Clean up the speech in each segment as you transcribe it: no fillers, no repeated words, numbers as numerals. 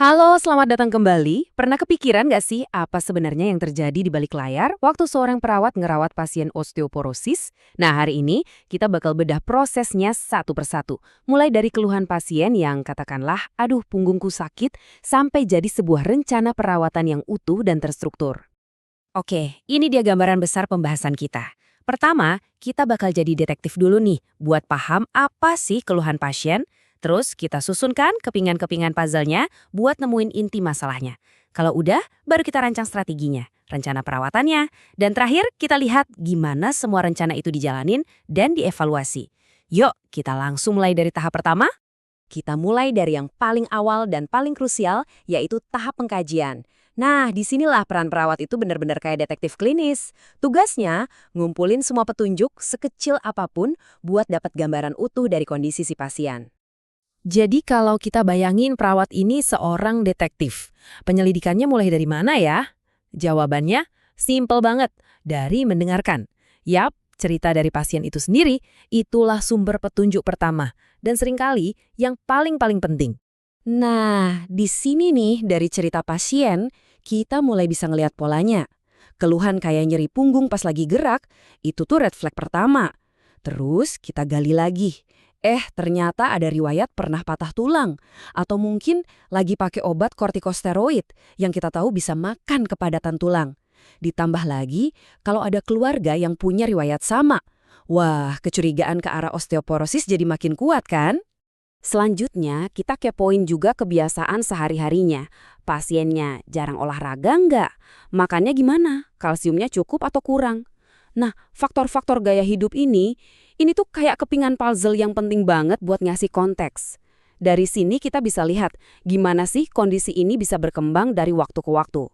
Halo, selamat datang kembali. Pernah kepikiran nggak sih apa sebenarnya yang terjadi di balik layar waktu seorang perawat ngerawat pasien osteoporosis? Nah, hari ini kita bakal bedah prosesnya satu persatu. Mulai dari keluhan pasien yang katakanlah, aduh punggungku sakit, sampai jadi sebuah rencana perawatan yang utuh dan terstruktur. Oke, ini dia gambaran besar pembahasan kita. Pertama, kita bakal jadi detektif dulu nih, buat paham apa sih keluhan pasien. Terus kita susunkan kepingan-kepingan puzzle-nya buat nemuin inti masalahnya. Kalau udah, baru kita rancang strateginya, rencana perawatannya. Dan terakhir, kita lihat gimana semua rencana itu dijalanin dan dievaluasi. Yuk, kita langsung mulai dari tahap pertama. Kita mulai dari yang paling awal dan paling krusial, yaitu tahap pengkajian. Nah, disinilah peran perawat itu benar-benar kayak detektif klinis. Tugasnya, ngumpulin semua petunjuk sekecil apapun buat dapat gambaran utuh dari kondisi si pasien. Jadi kalau kita bayangin perawat ini seorang detektif, penyelidikannya mulai dari mana ya? Jawabannya, simple banget, dari mendengarkan. Yap, cerita dari pasien itu sendiri, itulah sumber petunjuk pertama, dan seringkali yang paling-paling penting. Nah, di sini nih dari cerita pasien, kita mulai bisa ngelihat polanya. Keluhan kayak nyeri punggung pas lagi gerak, itu tuh red flag pertama. Terus kita gali lagi. Ternyata ada riwayat pernah patah tulang. Atau mungkin lagi pakai obat kortikosteroid yang kita tahu bisa makan kepadatan tulang. Ditambah lagi, kalau ada keluarga yang punya riwayat sama. Wah, kecurigaan ke arah osteoporosis jadi makin kuat kan? Selanjutnya, kita kepoin juga kebiasaan sehari-harinya. Pasiennya jarang olahraga nggak? Makannya gimana? Kalsiumnya cukup atau kurang? Nah, faktor-faktor gaya hidup ini tuh kayak kepingan puzzle yang penting banget buat ngasih konteks. Dari sini kita bisa lihat gimana sih kondisi ini bisa berkembang dari waktu ke waktu.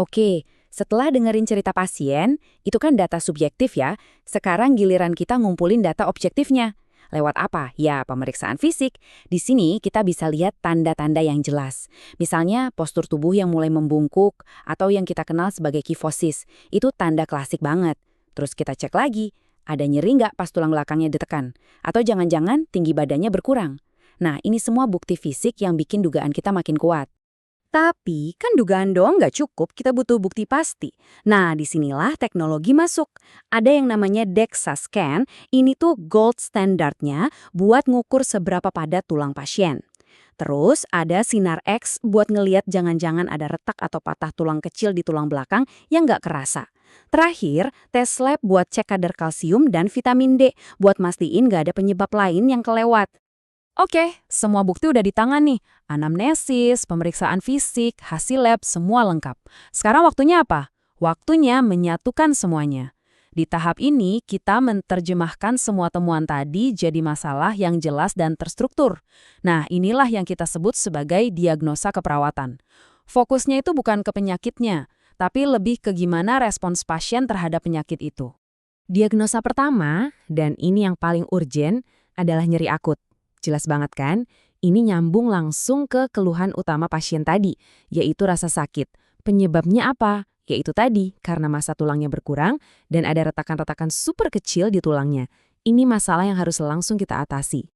Oke, setelah dengerin cerita pasien, itu kan data subjektif ya. Sekarang giliran kita ngumpulin data objektifnya. Lewat apa? Ya, pemeriksaan fisik. Di sini kita bisa lihat tanda-tanda yang jelas. Misalnya postur tubuh yang mulai membungkuk atau yang kita kenal sebagai kifosis. Itu tanda klasik banget. Terus kita cek lagi, ada nyeri nggak pas tulang belakangnya ditekan? Atau jangan-jangan tinggi badannya berkurang? Nah, ini semua bukti fisik yang bikin dugaan kita makin kuat. Tapi kan dugaan doang nggak cukup, kita butuh bukti pasti. Nah, disinilah teknologi masuk. Ada yang namanya DEXA scan, ini tuh gold standardnya buat ngukur seberapa padat tulang pasien. Terus ada sinar X buat ngeliat jangan-jangan ada retak atau patah tulang kecil di tulang belakang yang nggak kerasa. Terakhir, tes lab buat cek kadar kalsium dan vitamin D buat mastiin nggak ada penyebab lain yang kelewat. Oke, semua bukti udah di tangan nih. Anamnesis, pemeriksaan fisik, hasil lab, semua lengkap. Sekarang waktunya apa? Waktunya menyatukan semuanya. Di tahap ini, kita menerjemahkan semua temuan tadi jadi masalah yang jelas dan terstruktur. Nah, inilah yang kita sebut sebagai diagnosa keperawatan. Fokusnya itu bukan ke penyakitnya, tapi lebih ke gimana respons pasien terhadap penyakit itu. Diagnosa pertama, dan ini yang paling urgen, adalah nyeri akut. Jelas banget kan? Ini nyambung langsung ke keluhan utama pasien tadi, yaitu rasa sakit. Penyebabnya apa? Yaitu tadi, karena massa tulangnya berkurang dan ada retakan-retakan super kecil di tulangnya. Ini masalah yang harus langsung kita atasi.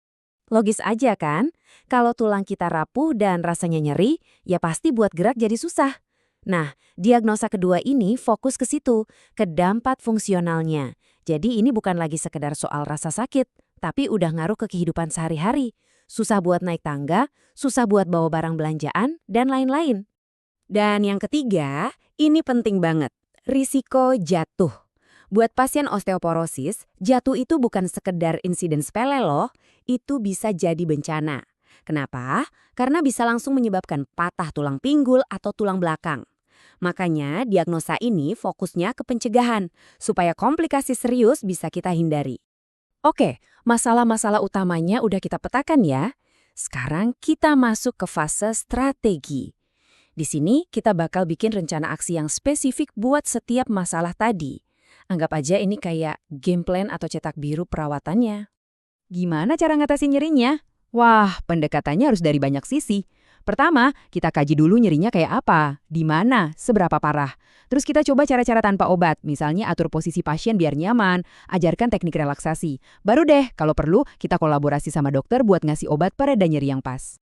Logis aja kan? Kalau tulang kita rapuh dan rasanya nyeri, ya pasti buat gerak jadi susah. Nah, diagnosa kedua ini fokus ke situ, ke dampak fungsionalnya. Jadi ini bukan lagi sekedar soal rasa sakit, tapi udah ngaruh ke kehidupan sehari-hari. Susah buat naik tangga, susah buat bawa barang belanjaan, dan lain-lain. Dan yang ketiga, ini penting banget, risiko jatuh. Buat pasien osteoporosis, jatuh itu bukan sekedar insiden sepele loh, itu bisa jadi bencana. Kenapa? Karena bisa langsung menyebabkan patah tulang pinggul atau tulang belakang. Makanya diagnosa ini fokusnya ke pencegahan, supaya komplikasi serius bisa kita hindari. Oke, masalah-masalah utamanya udah kita petakan ya. Sekarang kita masuk ke fase strategi. Di sini kita bakal bikin rencana aksi yang spesifik buat setiap masalah tadi. Anggap aja ini kayak game plan atau cetak biru perawatannya. Gimana cara ngatasin nyerinya? Wah, pendekatannya harus dari banyak sisi. Pertama, kita kaji dulu nyerinya kayak apa, di mana, seberapa parah. Terus kita coba cara-cara tanpa obat, misalnya atur posisi pasien biar nyaman, ajarkan teknik relaksasi. Baru deh, kalau perlu, kita kolaborasi sama dokter buat ngasih obat pereda nyeri yang pas.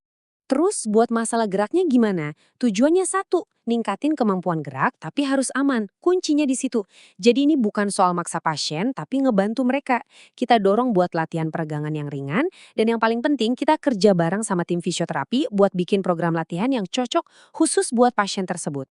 Terus buat masalah geraknya gimana? Tujuannya satu, ningkatin kemampuan gerak tapi harus aman. Kuncinya di situ. Jadi ini bukan soal maksa pasien tapi ngebantu mereka. Kita dorong buat latihan peregangan yang ringan dan yang paling penting kita kerja bareng sama tim fisioterapi buat bikin program latihan yang cocok khusus buat pasien tersebut.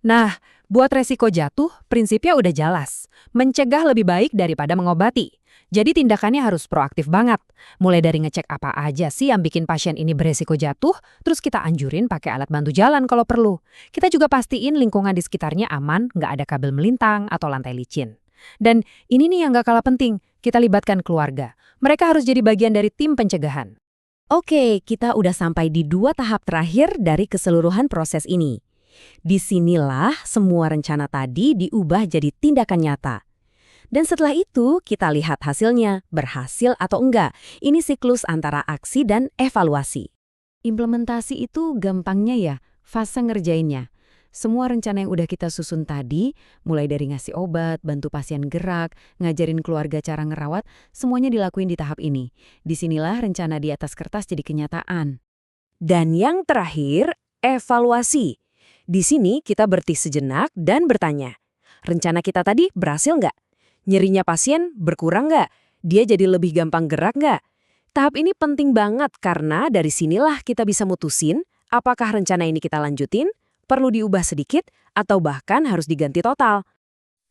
Nah, buat resiko jatuh, prinsipnya udah jelas. Mencegah lebih baik daripada mengobati. Jadi tindakannya harus proaktif banget. Mulai dari ngecek apa aja sih yang bikin pasien ini beresiko jatuh, terus kita anjurin pakai alat bantu jalan kalau perlu. Kita juga pastiin lingkungan di sekitarnya aman, nggak ada kabel melintang atau lantai licin. Dan ini nih yang nggak kalah penting, kita libatkan keluarga. Mereka harus jadi bagian dari tim pencegahan. Oke, kita udah sampai di 2 tahap terakhir dari keseluruhan proses ini. Disinilah semua rencana tadi diubah jadi tindakan nyata. Dan setelah itu, kita lihat hasilnya, berhasil atau enggak. Ini siklus antara aksi dan evaluasi. Implementasi itu gampangnya ya, fase ngerjainnya. Semua rencana yang udah kita susun tadi, mulai dari ngasih obat, bantu pasien gerak, ngajarin keluarga cara ngerawat, semuanya dilakuin di tahap ini. Disinilah rencana di atas kertas jadi kenyataan. Dan yang terakhir, evaluasi. Di sini kita berhenti sejenak dan bertanya, rencana kita tadi berhasil nggak? Nyerinya pasien berkurang nggak? Dia jadi lebih gampang gerak nggak? Tahap ini penting banget karena dari sinilah kita bisa mutusin apakah rencana ini kita lanjutin, perlu diubah sedikit, atau bahkan harus diganti total.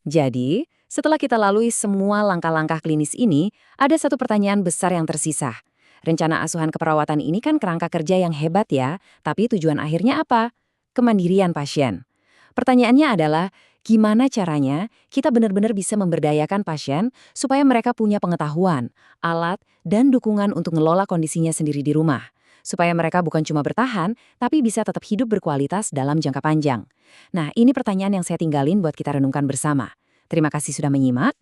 Jadi, setelah kita lalui semua langkah-langkah klinis ini, ada satu pertanyaan besar yang tersisa. Rencana asuhan keperawatan ini kan kerangka kerja yang hebat ya, tapi tujuan akhirnya apa? Kemandirian pasien. Pertanyaannya adalah, gimana caranya kita benar-benar bisa memberdayakan pasien supaya mereka punya pengetahuan, alat, dan dukungan untuk ngelola kondisinya sendiri di rumah. Supaya mereka bukan cuma bertahan, tapi bisa tetap hidup berkualitas dalam jangka panjang. Nah, ini pertanyaan yang saya tinggalin buat kita renungkan bersama. Terima kasih sudah menyimak.